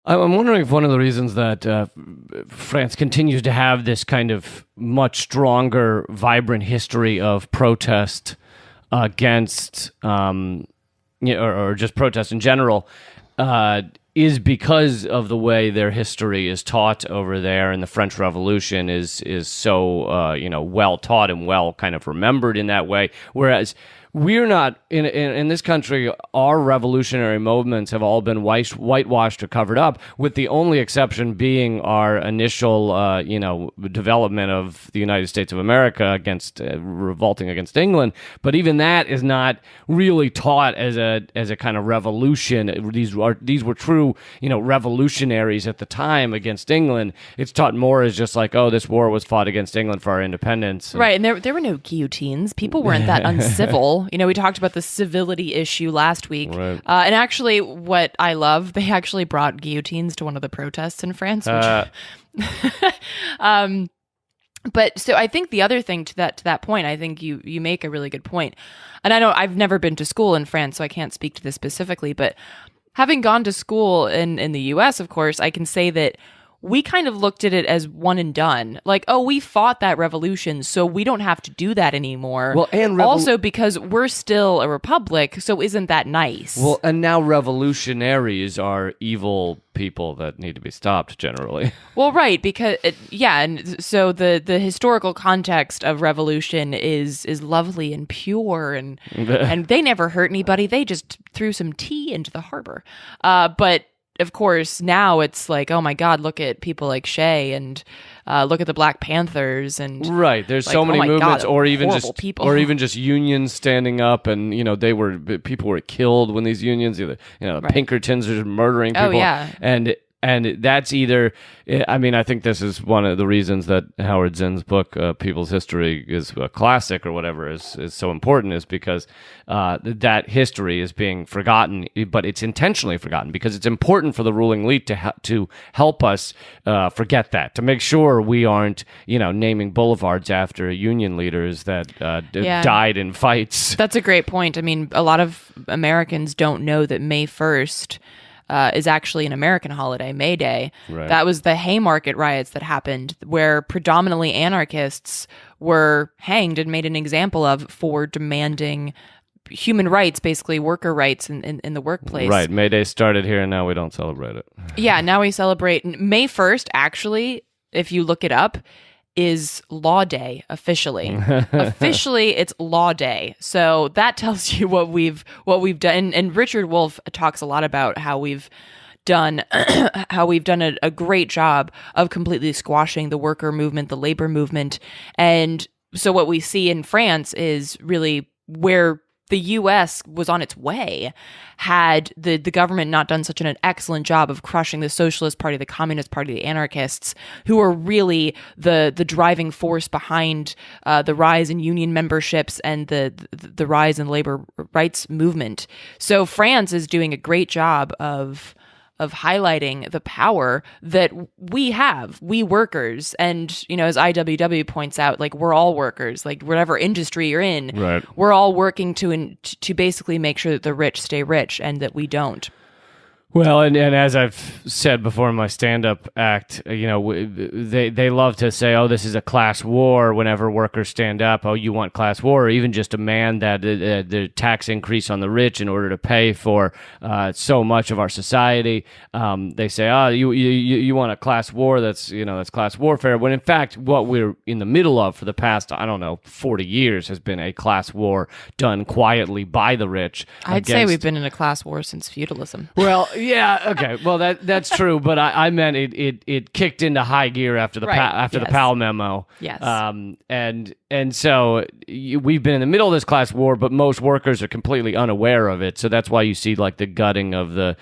I'm wondering if one of the reasons that France continues to have this kind of much stronger, vibrant history of protest against, or just protest in general, is because of the way their history is taught over there, and the French Revolution is so well taught and well kind of remembered in that way, whereas we're not in this country. Our revolutionary movements have all been whitewashed or covered up, with the only exception being our initial, development of the United States of America against revolting against England. But even that is not really taught as a kind of revolution. These were true, revolutionaries at the time against England. It's taught more as just like, oh, this war was fought against England for our independence, right? And there were no guillotines. People weren't that uncivil. We talked about the civility issue last week. Right. And actually, what I love, they actually brought guillotines to one of the protests in France. But so I think the other thing to that point, I think you make a really good point. And I've never been to school in France, so I can't speak to this specifically. But having gone to school in the U.S., of course, I can say that we kind of looked at it as one and done. Like, oh, we fought that revolution, so we don't have to do that anymore. Well, and also because we're still a republic, so isn't that nice? Well, and now revolutionaries are evil people that need to be stopped, generally. Well, right, because and so the historical context of revolution is lovely and pure, and and they never hurt anybody. They just threw some tea into the harbor. But of course, now it's like, oh my God, look at people like Shay, and look at the Black Panthers, and right. There's so many movements, or even just unions standing up, and people were killed when these unions, the Pinkertons are murdering people. Oh yeah, and that's either, I mean, I think this is one of the reasons that Howard Zinn's book, People's History, is a classic or whatever, is so important, is because that history is being forgotten, but it's intentionally forgotten because it's important for the ruling elite to help us forget that, to make sure we aren't, naming boulevards after union leaders that died in fights. That's a great point. I mean, a lot of Americans don't know that May 1st is actually an American holiday, May Day. Right. That was the Haymarket riots that happened, where predominantly anarchists were hanged and made an example of for demanding human rights, basically worker rights in the workplace. Right. May Day started here, and now we don't celebrate it. Yeah, now we celebrate. May 1st, actually, if you look it up, is Law Day officially. Officially, it's Law Day. So that tells you what we've done. And Richard Wolff talks a lot about how we've done a great job of completely squashing the worker movement, the labor movement. And so what we see in France is really where the U.S. was on its way, had the government not done such an excellent job of crushing the Socialist Party, the Communist Party, the anarchists, who are really the driving force behind the rise in union memberships and the rise in labor rights movement. So France is doing a great job of highlighting the power that we have, we workers. And, as IWW points out, like, we're all workers, like whatever industry you're in, right. We're all working to basically make sure that the rich stay rich and that we don't. Well, and as I've said before in my stand-up act, they love to say, oh, this is a class war whenever workers stand up. Oh, you want class war, or even just demand that the tax increase on the rich in order to pay for so much of our society. They say, oh, you want a class war that's class warfare. When in fact, what we're in the middle of for the past, 40 years has been a class war done quietly by the rich. I'd say we've been in a class war since feudalism. Well, yeah, okay. Well, that's true, but I meant it kicked into high gear after the the Powell memo. Yes. And so we've been in the middle of this class war, but most workers are completely unaware of it. So that's why you see like the gutting of the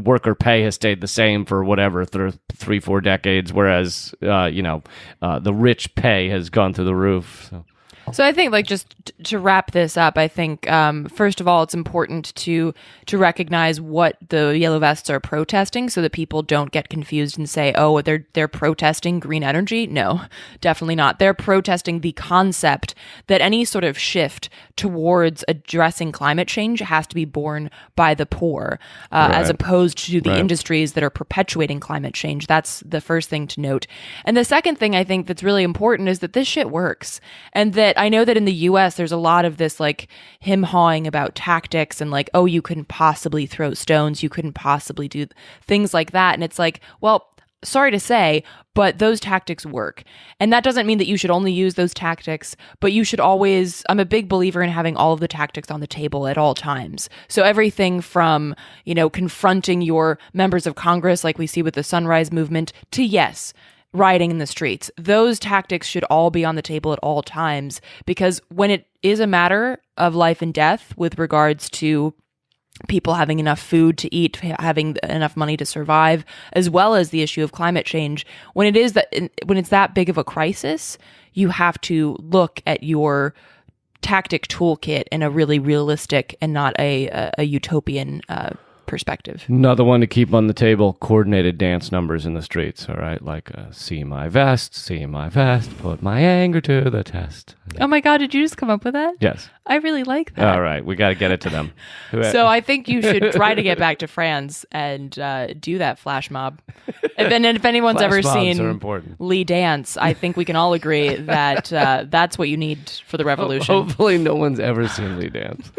worker pay has stayed the same for whatever 3-4 decades, whereas the rich pay has gone through the roof. So. So I think, like, just to wrap this up, I think first of all, it's important to recognize what the Yellow Vests are protesting, so that people don't get confused and say, "Oh, they're protesting green energy." No, definitely not. They're protesting the concept that any sort of shift towards addressing climate change has to be borne by the poor, as opposed to the industries that are perpetuating climate change. That's the first thing to note. And the second thing I think that's really important is that this shit works, and that I know that in the US there's a lot of this like him-hawing about tactics and like, oh, you couldn't possibly throw stones, you couldn't possibly do things like that. And it's like, well, sorry to say, but those tactics work. And that doesn't mean that you should only use those tactics, but you should always, I'm a big believer in having all of the tactics on the table at all times. So everything from, confronting your members of Congress like we see with the Sunrise Movement to, yes, rioting in the streets. Those tactics should all be on the table at all times, because when it is a matter of life and death with regards to people having enough food to eat, having enough money to survive, as well as the issue of climate change, when it's that big of a crisis, you have to look at your tactic toolkit in a really realistic and not a utopian perspective. Another one to keep on the table: coordinated dance numbers in the streets. All right, like see my vest, put my anger to the test. Oh my God, did you just come up with that? Yes. I really like that. All right, we got to get it to them. So I think you should try to get back to France and do that flash mob. And if anyone's ever seen Lee dance, I think we can all agree that that's what you need for the revolution. Hopefully no one's ever seen Lee dance.